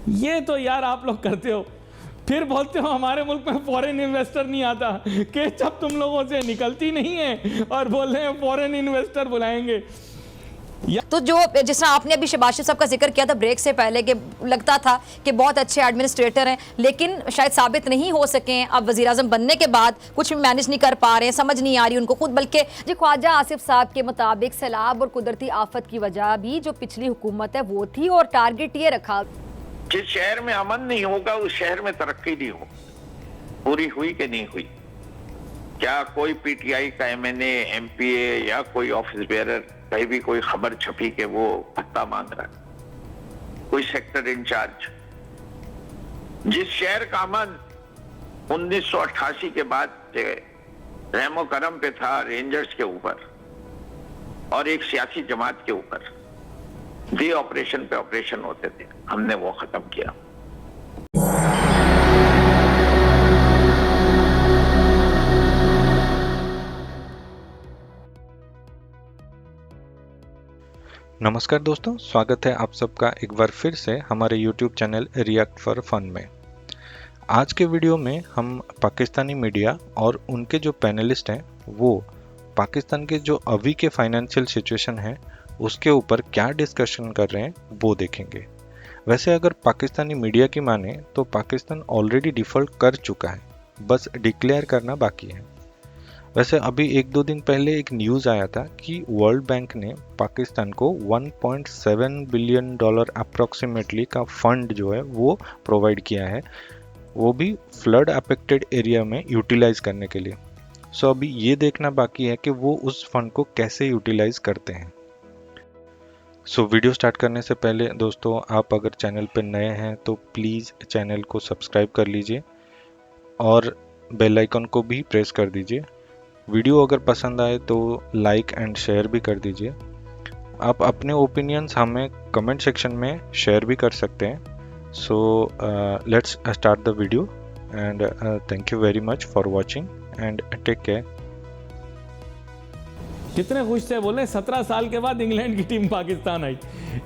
ये तो यार आप लोग करते हो, फिर बोलते हो हमारे मुल्क में फॉरेन इन्वेस्टर नहीं आता, केचप तुम लोगों से निकलती नहीं है और बोल रहे हैं फॉरेन इन्वेस्टर बुलाएंगे। तो जो जिस तरह आपने अभी शहबाज शरीफ साहब का जिक्र किया था ब्रेक से पहले कि लगता था कि बहुत अच्छे एडमिनिस्ट्रेटर हैं, लेकिन शायद साबित नहीं हो सके हैं। अब वज़ीर आज़म बनने के बाद कुछ मैनेज नहीं कर पा रहे हैं, समझ नहीं आ रही उनको खुद। बल्कि जी ख्वाजा आसिफ साहब के मुताबिक सैलाब और कुदरती आफत की वजह भी जो पिछली हुकूमत है वो थी, और टारगेट ये रखा जिस शहर में अमन नहीं होगा उस शहर में तरक्की नहीं हो। पूरी हुई कि नहीं हुई? क्या कोई पीटीआई का एमएनए, एमपीए या कोई ऑफिस बेयरर कहीं भी कोई खबर छपी कि वो भत्ता मांग रहा है? कोई सेक्टर इंचार्ज? जिस शहर का अमन 1988 के बाद से रहमो करम पे था, रेंजर्स के ऊपर और एक सियासी जमात के ऊपर, डे ऑपरेशन पे ऑपरेशन होते थे, हमने वो खत्म किया। नमस्कार दोस्तों, स्वागत है आप सबका एक बार फिर से हमारे YouTube channel React for Fun में। आज के वीडियो में हम पाकिस्तानी मीडिया और उनके जो पैनलिस्ट हैं वो पाकिस्तान के जो अभी के फाइनेंशियल सिचुएशन है उसके ऊपर क्या डिस्कशन कर रहे हैं वो देखेंगे। वैसे अगर पाकिस्तानी मीडिया की माने तो पाकिस्तान ऑलरेडी डिफ़ॉल्ट कर चुका है, बस डिक्लेयर करना बाकी है। वैसे अभी एक दो दिन पहले एक न्यूज़ आया था कि वर्ल्ड बैंक ने पाकिस्तान को 1.7 बिलियन डॉलर अप्रॉक्सीमेटली का फंड जो है वो प्रोवाइड किया है, वो भी फ्लड अफेक्टेड एरिया में यूटिलाइज करने के लिए। सो अभी ये देखना बाकी है कि वो उस फंड को कैसे यूटिलाइज करते हैं। सो वीडियो स्टार्ट करने से पहले दोस्तों, आप अगर चैनल पर नए हैं तो प्लीज़ चैनल को सब्सक्राइब कर लीजिए और बेल आइकन को भी प्रेस कर दीजिए। वीडियो अगर पसंद आए तो लाइक एंड शेयर भी कर दीजिए। आप अपने ओपिनियंस हमें कमेंट सेक्शन में शेयर भी कर सकते हैं। So let's start the video and thank you very much for watching and take care. कितने खुश थे, बोल रहे 17 साल के बाद इंग्लैंड की टीम पाकिस्तान आई,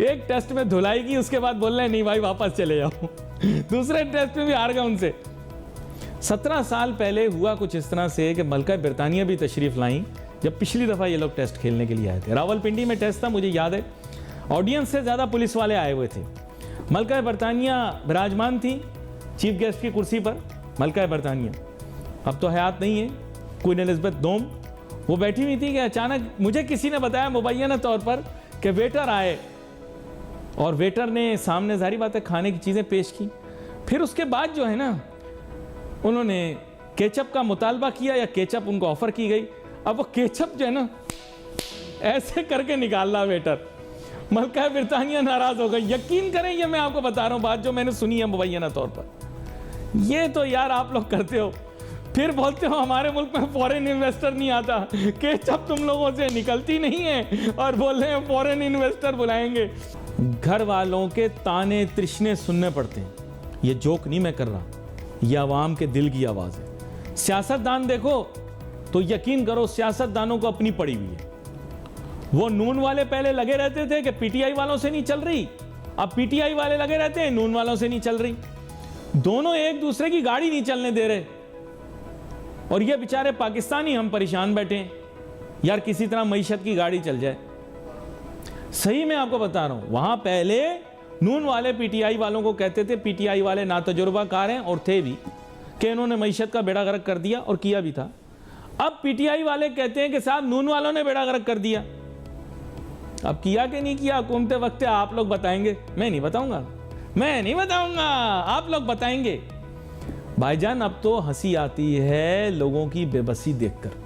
एक टेस्ट में धुलाई की, उसके बाद बोल रहे नहीं भाई वापस चले जाओ। दूसरे टेस्ट में भी हार गए उनसे। 17 साल पहले हुआ कुछ इस तरह से कि मलका बरतानिया भी तशरीफ लाई जब पिछली दफ़ा ये लोग टेस्ट खेलने के लिए आए थे। रावलपिंडी में टेस्ट था, मुझे याद है, ऑडियंस से ज़्यादा पुलिस वाले आए हुए थे। मलका बरतानिया विराजमान थी चीफ गेस्ट की कुर्सी पर। मलका बरतानिया अब तो हयात नहीं है, क्वीन एलिज़ाबेथ दोम, वो बैठी हुई थी कि अचानक मुझे किसी ने बताया मुबैना तौर पर कि वेटर आए और वेटर ने सामने जारी बात है खाने की चीज़ें पेश की। फिर उसके बाद जो है ना, उन्होंने केचप का मुतालबा किया या केचप उनको ऑफर की गई। अब वो केचप जो है ना ऐसे करके निकाल रहा वेटर। मलका बरतानिया नाराज हो गई। यकीन करें, ये मैं आपको बता रहा हूँ बात जो मैंने सुनी है मुबैना तौर पर। ये तो यार आप लोग करते हो, फिर बोलते हो हमारे मुल्क में फॉरेन इन्वेस्टर नहीं आता, केचप तुम लोगों से निकलती नहीं है और बोल रहे हैं फॉरेन इन्वेस्टर बुलाएंगे। घर वालों के ताने तृष्णे सुनने पड़ते हैं, ये जोक नहीं मैं कर रहा, ये आवाम के दिल की आवाज़ है। सियासतदान देखो तो यकीन करो सियासतदानों को अपनी पड़ी हुई है। वो नून वाले पहले लगे रहते थे कि पीटीआई वालों से नहीं चल रही, अब पीटीआई वाले लगे रहते हैं नून वालों से नहीं चल रही। दोनों एक दूसरे की गाड़ी नहीं चलने दे रहे और ये बेचारे पाकिस्तानी हम परेशान बैठे हैं। यार किसी तरह मईशत की गाड़ी चल जाए। सही मैं आपको बता रहा हूं, वहां पहले नून वाले पीटीआई वालों को कहते थे, पीटीआई वाले नातजुर्बाकार हैं और थे भी, कि इन्होंने मईशत का बेड़ा गर्क कर दिया और किया भी था। अब पीटीआई वाले कहते हैं कि साहब नून वालों ने बेड़ा गर्क कर दिया। अब किया कि नहीं किया हुकूमत वक्त आप लोग बताएंगे, मैं नहीं बताऊंगा, मैं नहीं बताऊंगा, आप लोग बताएंगे। भाईजान अब तो हंसी आती है लोगों की बेबसी देखकर।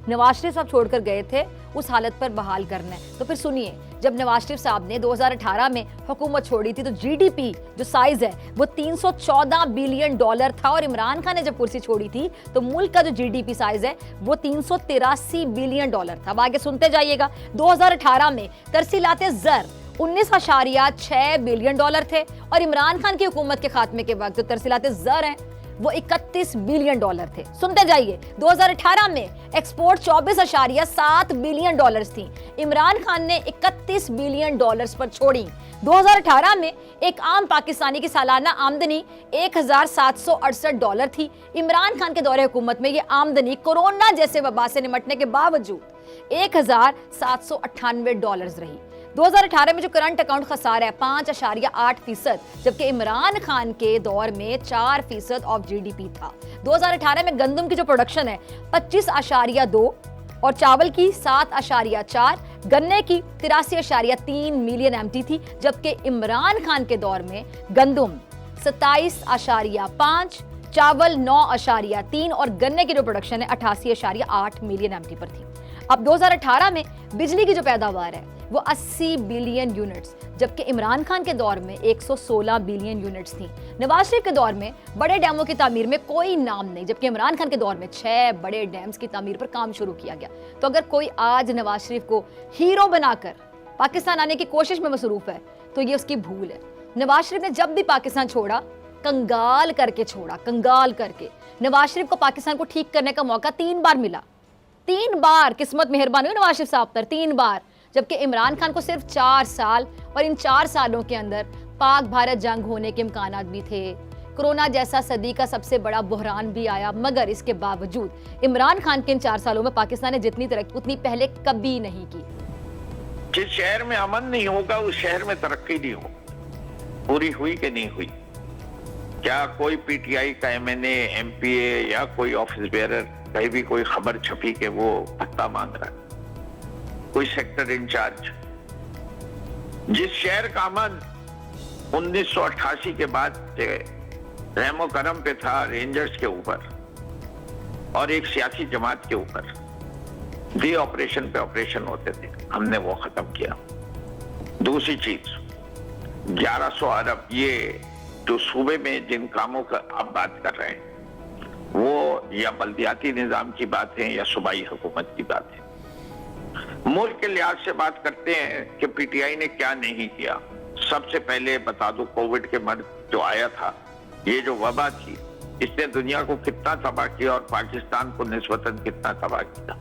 नवाज शरीफ साहब छोड़कर गए थे उस हालत पर बहाल करना है। तो फिर सुनिए, जब नवाज शरीफ साहब ने 2018 में हुकूमत छोड़ी थी तो जीडीपी जो साइज है वो 314 बिलियन डॉलर था, और इमरान खान ने जब कुर्सी छोड़ी थी तो मुल्क का जो जीडीपी साइज है वो 383 बिलियन डॉलर था। अब आगे सुनते जाइएगा। 2018 में तरसीलाते ज़र 19.6 बिलियन डॉलर थे और इमरान खान की हुकूमत के खात्मे के वक्त जो तरसीलाते ज़र हैं वो 31 बिलियन डॉलर थे। सुनते जाइए, 2018 में एक्सपोर्ट 24.7 बिलियन डॉलर्स थी। इमरान खान ने 31 बिलियन डॉलर्स पर छोड़ी। 2018 में एक आम पाकिस्तानी की सालाना आमदनी 1768 डॉलर थी। इमरान खान के दौरे हुकूमत में ये आमदनी कोरोना जैसे वबा से निपटने के बावजूद 1798 डॉलर्स रही। 2018 में जो करंट अकाउंट खसारा है 5.8%, जबकि इमरान खान के दौर में 4% ऑफ जीडीपी था। 2018 में गंदम की जो प्रोडक्शन है 25.2 और चावल की 7.4, गन्ने की 83.3 मिलियन एमटी थी, जबकि इमरान खान के दौर में गंदम 27.5, चावल 9.3 और गन्ने की जो प्रोडक्शन है 88.8 मिलियन एमटी पर थी। अब 2018 में बिजली की जो पैदावार है वो 80 बिलियन यूनिट्स, जबकि इमरान खान के दौर में 116 बिलियन यूनिट्स थी। नवाज शरीफ के दौर में बड़े डैमों की तामीर में कोई नाम नहीं, जबकि इमरान खान के दौर में 6 बड़े डैम्स की तामीर पर काम शुरू किया गया। तो अगर कोई आज नवाज शरीफ को हीरो बनाकर पाकिस्तान आने की कोशिश में मसरूफ है तो ये उसकी भूल है। नवाज शरीफ ने जब भी पाकिस्तान छोड़ा कंगाल करके छोड़ा, कंगाल करके। नवाज शरीफ को पाकिस्तान को ठीक करने का मौका 3 बार मिला, 3 बार किस्मत मेहरबान हुई नवाज शरीफ साहब पर, 3 बार, जबकि इमरान खान को सिर्फ 4 साल, और इन 4 सालों के अंदर पाक भारत जंग होने के इम्कानात भी थे, कोरोना जैसा सदी का सबसे बड़ा बुहरान भी आया, मगर इसके बावजूद इमरान खान के इन 4 सालों में पाकिस्तान ने जितनी तरक्की उतनी पहले कभी नहीं की। जिस शहर में अमन नहीं होगा उस शहर में तरक्की नहीं हो। पूरी हुई कि नहीं हुई? क्या कोई पीटीआई का एमएनए, एमपीए या कोई ऑफिस बेयरर कहीं भी कोई खबर छपी कि वो भत्ता मांग रहा है? कोई सेक्टर इंचार्ज? जिस शहर का अमन 1988 के बाद से रहमो करम पे था, रेंजर्स के ऊपर और एक सियासी जमात के ऊपर, डे ऑपरेशन पे ऑपरेशन होते थे, हमने वो खत्म किया। दूसरी चीज 1100 अरब, ये जो सूबे में जिन कामों का आप बात कर रहे हैं वो या बल्दियाती निजाम की बात है या सूबाई हुकूमत की बात है। मुल्क के लिहाज से बात करते हैं कि पीटीआई ने क्या नहीं किया। सबसे पहले बता दो, कोविड के मर्ज जो आया था, ये जो वबा थी, इसने दुनिया को कितना तबाह किया और पाकिस्तान को निस्बतन कितना तबाह किया।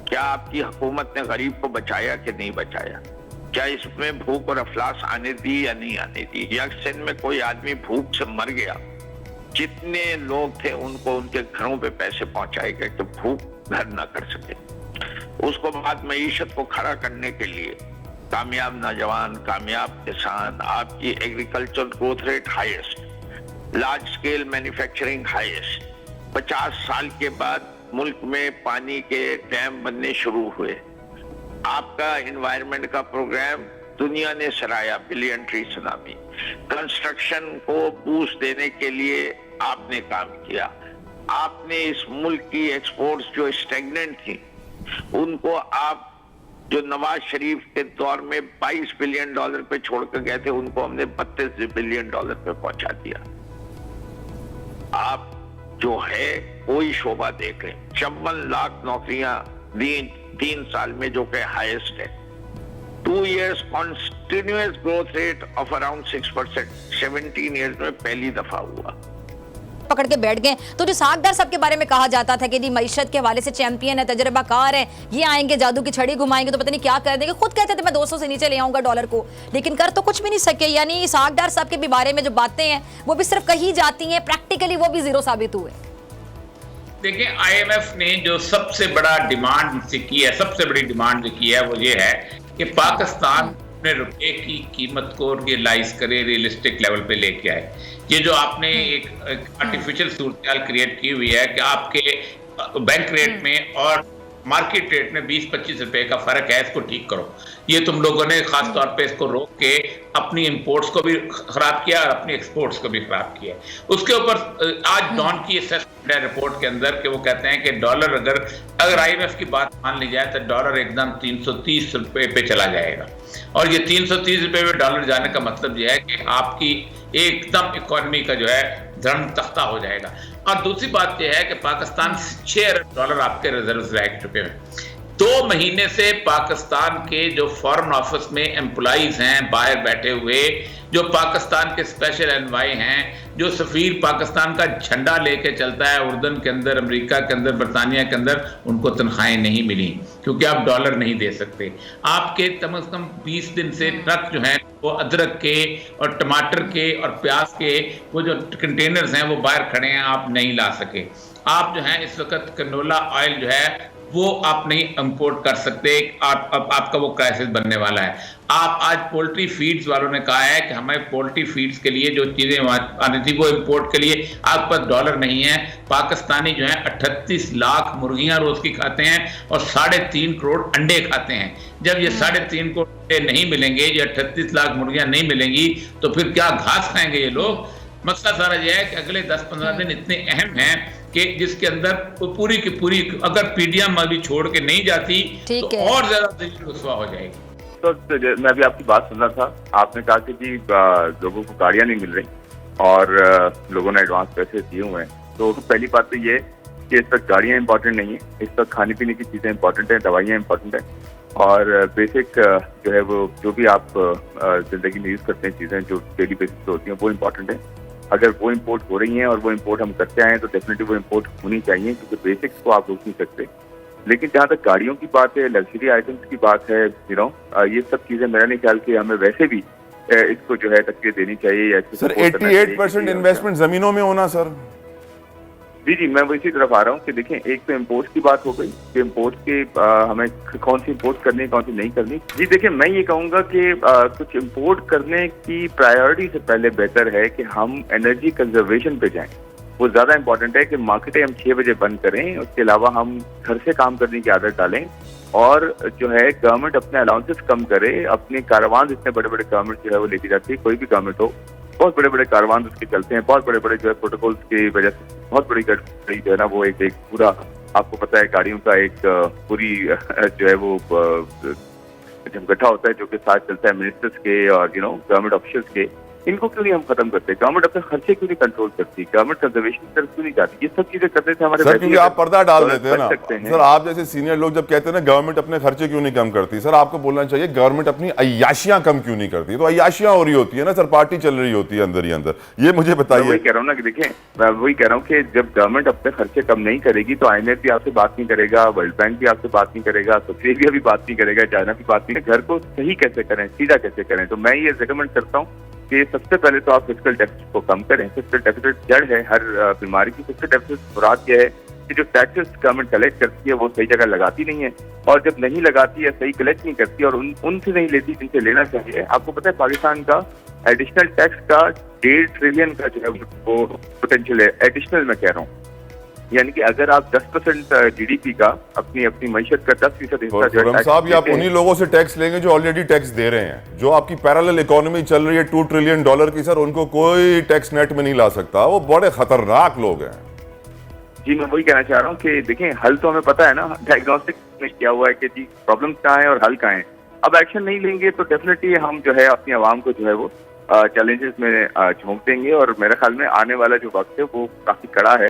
क्या आपकी हुकूमत ने गरीब को बचाया कि नहीं बचाया? क्या इसमें भूख और अफलास आने दी या नहीं आने दी? या सिंध में कोई आदमी भूख से मर गया, जितने लोग थे उनको उनके घरों पे पैसे पहुंचाए गए कि भूख घर ना कर सके। उसको बाद मईशत को खड़ा करने के लिए कामयाब नौजवान, कामयाब किसान, आपकी agriculture growth rate highest, large scale manufacturing highest, 50 साल के बाद मुल्क में पानी के डैम बनने शुरू हुए, आपका एनवायरनमेंट का प्रोग्राम दुनिया ने सराहा, बिलियन ट्री सुनामी, कंस्ट्रक्शन को बूस्ट देने के लिए आपने काम किया। आपने इस मुल्क की एक्सपोर्ट्स जो स्टेगनेंट थी उनको आप जो नवाज शरीफ के दौर में 22 बिलियन डॉलर पे छोड़कर गए थे, उनको हमने 32 बिलियन डॉलर पे पहुंचा दिया। आप जो है कोई शोबा देख रहे, 56 लाख नौकरियां दी 3 साल में, जो कि हाईएस्ट है। 2 years continuous growth rate of around 6%, 17 years में पहली दफा हुआ। पकड़ के बैठ गए। तो जो सागदार साहब के बारे में कहा जाता था कि जी मईशत के हवाले से चैंपियन है, तजर्बाकार है, ये आएंगे जादू की छड़ी घुमाएंगे तो पता नहीं क्या कर देंगे, खुद कहते थे मैं 200 से नीचे ले आऊंगा डॉलर को, लेकिन कर तो कुछ भी नहीं सके। यानी सागदार साहब के भी बारे में जो बातें हैं वो भी सिर्फ कही जाती हैं, प्रैक्टिकली वो भी जीरो साबित हुए। देखिए, आईएमएफ ने जो सबसे बड़ा डिमांड से की है, सबसे बड़ी डिमांड जो की है वो ये है कि पाकिस्तान अपने रुपए की कीमत को रियलाइज करे, रियलिस्टिक लेवल पे लेके आए। ये जो आपने एक आर्टिफिशियल सूरत क्रिएट की हुई है कि आपके बैंक रेट में और मार्केट रेट में 20-25 रुपए का फर्क है, इसको ठीक करो। ये तुम लोगों ने खास तौर पे इसको रोक के अपनी इंपोर्ट्स को भी खराब किया और अपनी एक्सपोर्ट्स को भी खराब किया। उसके ऊपर आज डॉन की असेसमेंट है रिपोर्ट के अंदर कि वो कहते हैं कि डॉलर अगर आईएमएफ की बात मान ली जाए तो डॉलर एकदम 330 रुपए पे चला जाएगा। और ये 330 रुपए पे डॉलर जाने का मतलब यह है कि आपकी एकदम इकोनॉमी का जो है धर्म तख्ता हो जाएगा। और दूसरी बात यह है कि पाकिस्तान $6 अरब आपके रिजर्व रह चुके हैं। 2 महीने से पाकिस्तान के जो फॉरेन ऑफिस में एम्प्लॉइज हैं बाहर बैठे हुए, जो पाकिस्तान के स्पेशल एनवाई हैं, जो सफीर पाकिस्तान का झंडा लेके चलता है उर्दन के अंदर, अमेरिका के अंदर, बरतानिया के अंदर, उनको तनख्वाहें नहीं मिली क्योंकि आप डॉलर नहीं दे सकते। आपके कम से कम 20 दिन से ट्रक जो हैं वो अदरक के और टमाटर के और प्याज के वो जो कंटेनर्स हैं वो बाहर खड़े हैं, आप नहीं ला सके। आप जो है इस वक्त कनोला ऑयल जो है वो आप नहीं इंपोर्ट कर सकते। आपका वो क्राइसिस बनने वाला है। आप आज पोल्ट्री फीड्स वालों ने कहा है कि हमें पोल्ट्री फीड्स के लिए जो चीजें आनी थी वो इंपोर्ट के लिए आपके पास डॉलर नहीं है। पाकिस्तानी जो है 38 लाख मुर्गियां रोज की खाते हैं और 3.5 करोड़ अंडे खाते हैं। जब ये 3.5 करोड़ अंडे नहीं मिलेंगे, ये 38 लाख मुर्गियां नहीं मिलेंगी, तो फिर क्या घास खाएंगे ये लोग? मसला सारा यह है कि अगले 10-15 दिन इतने अहम हैं कि जिसके अंदर पूरी की पूरी अगर पीडीएम अभी छोड़ के नहीं जाती तो और ज्यादा दिल रुस्वा हो जाएगी। तो मैं भी आपकी बात सुन रहा था। आपने कहा कि जी लोगों को गाड़ियां नहीं मिल रही और लोगों ने एडवांस पैसे दिए हुए हैं। तो पहली बात तो ये कि इस वक्त गाड़ियां इंपॉर्टेंट नहीं है, इस वक्त खाने पीने की चीजें इंपॉर्टेंट है, दवाइयाँ इंपॉर्टेंट है और बेसिक जो है वो जो भी आप जिंदगी में यूज करते हैं चीजें जो डेली बेसिस पे होती हैं वो इंपॉर्टेंट है। अगर वो इंपोर्ट हो रही हैं और वो इंपोर्ट हम करते आए तो डेफिनेटली वो इंपोर्ट होनी चाहिए क्योंकि बेसिक्स को आप रोक नहीं सकते। लेकिन जहाँ तक गाड़ियों की बात है, लग्जरी आइटम्स की बात है, ये सब चीजें मेरा नहीं ख्याल कि हमें वैसे भी इसको जो है तकलीफ देनी चाहिए। सर 88% इन्वेस्टमेंट जमीनों में होना सर। जी मैं वो इसी तरफ आ रहा हूँ कि देखें, एक तो इम्पोर्ट की बात हो गई कि इम्पोर्ट के हमें कौन सी इम्पोर्ट करनी है, कौन सी नहीं करनी। जी देखिए, मैं ये कहूँगा कि कुछ इम्पोर्ट करने की प्रायोरिटी से पहले बेहतर है कि हम एनर्जी कंजर्वेशन पे जाएं। वो ज़्यादा इंपॉर्टेंट है कि मार्केटें हम 6 बजे बंद करें, उसके अलावा हम घर से काम करने की आदत डालें और जो है गवर्नमेंट अपने अलाउंसेस कम करे। अपने कारवान इतने बड़े बड़े गवर्नमेंट जो है वो लेके जाती है, कोई भी गवर्नमेंट हो, बहुत बड़े बड़े कारवान उसके चलते हैं, बहुत बड़े बड़े जो है प्रोटोकॉल्स की वजह से बहुत बड़ी गाड़ी जो है ना वो एक पूरा आपको पता है गाड़ियों का एक पूरी जो है वो जब इकट्ठा होता है जो कि साथ चलता है मिनिस्टर्स के और गवर्नमेंट ऑफिशियल्स के। इनको क्यों नहीं हम खत्म करते? गवर्नमेंट अपने खर्चे क्यों नहीं कंट्रोल करती? गवर्नमेंट कंजर्वेशन की तरफ क्यों नहीं जाती? ये सब चीजें करने से हमारे सर क्योंकि आप पर्दा डाल देते हैं ना सर। आप जैसे सीनियर लोग जब कहते हैं ना गवर्नमेंट अपने खर्चे क्यों नहीं कम करती, सर आपको बोलना चाहिए गवर्नमेंट अपनी अय्याशियां कम क्यों नहीं करती। तो अय्याशियां हो रही होती है ना सर, पार्टी चल रही होती है अंदर ही अंदर। ये मुझे बताइए। वही कह रहा हूँ ना कि देखिए, मैं वही कह रहा हूँ कि जब गवर्नमेंट अपने खर्चे कम नहीं करेगी तो IMF भी आपसे बात नहीं करेगा, वर्ल्ड बैंक भी आपसे बात नहीं करेगा, ऑस्ट्रेलिया भी बात नहीं करेगा, चाइना भी बात नहीं। घर को सही कैसे करें, सीधा कैसे करें? तो मैं ये रिकमेंड करता हूँ कि सबसे पहले तो आप फिस्कल डेफिसिट को कम करें। फिस्कल डेफिसिट जड़ है हर बीमारी की। फिस्कल डेफिसिट मुराद यह है कि जो टैक्सेस गवर्नमेंट कलेक्ट करती है वो सही जगह लगाती नहीं है और जब नहीं लगाती है, सही कलेक्ट नहीं करती और उनसे नहीं लेती जिनसे लेना चाहिए। आपको पता है पाकिस्तान का एडिशनल टैक्स का 1.5 ट्रिलियन का जो है वो पोटेंशियल है। एडिशनल मैं कह रहा हूँ, यानी कि अगर आप 10% GDP का अपनी मईशत का 10% हिस्सा साहब, आप उन्हीं लोगों से टैक्स लेंगे जो ऑलरेडी टैक्स दे रहे हैं। जो आपकी पैरेलल इकोनॉमी चल रही है $2 ट्रिलियन की, सर उनको कोई टैक्स नेट में नहीं ला सकता। वो बड़े खतरनाक लोग हैं। जी मैं वही कहना चाह रहा हूँ कि देखें, हल तो हमें पता है ना, डायग्नोस्टिक में किया हुआ है कि जी प्रॉब्लम कहाँ है और हल कहाँ है। अब एक्शन नहीं लेंगे तो डेफिनेटली हम जो है अपनी आवाम को जो है वो चैलेंजेस में झोंक देंगे और मेरे ख्याल में आने वाला जो वक्त है वो काफी कड़ा है।